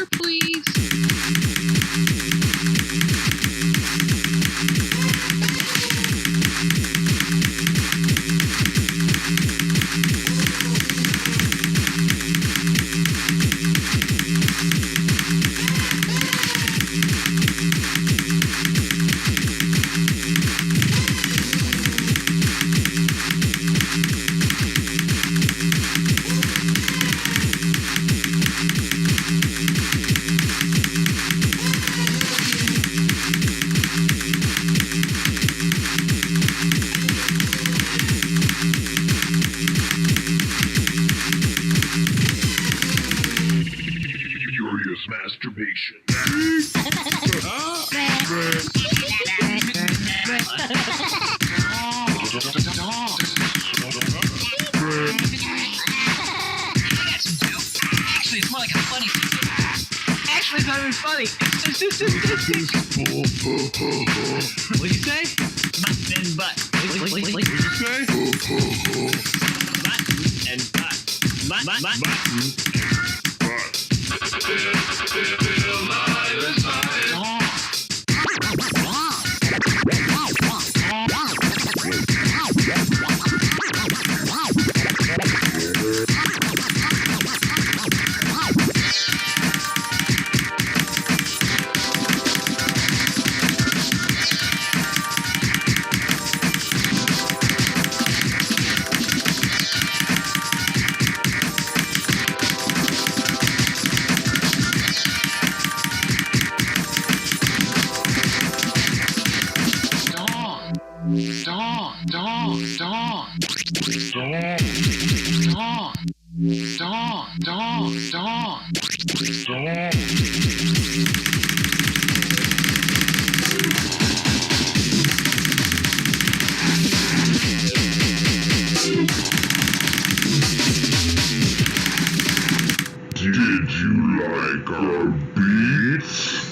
water, please? Furious masturbation. Actually, it's more like a funny. Actually, it's not even funny. What'd you say? Butt and butt. What'd you say? Butt and butt. Butt. Did you like our beats?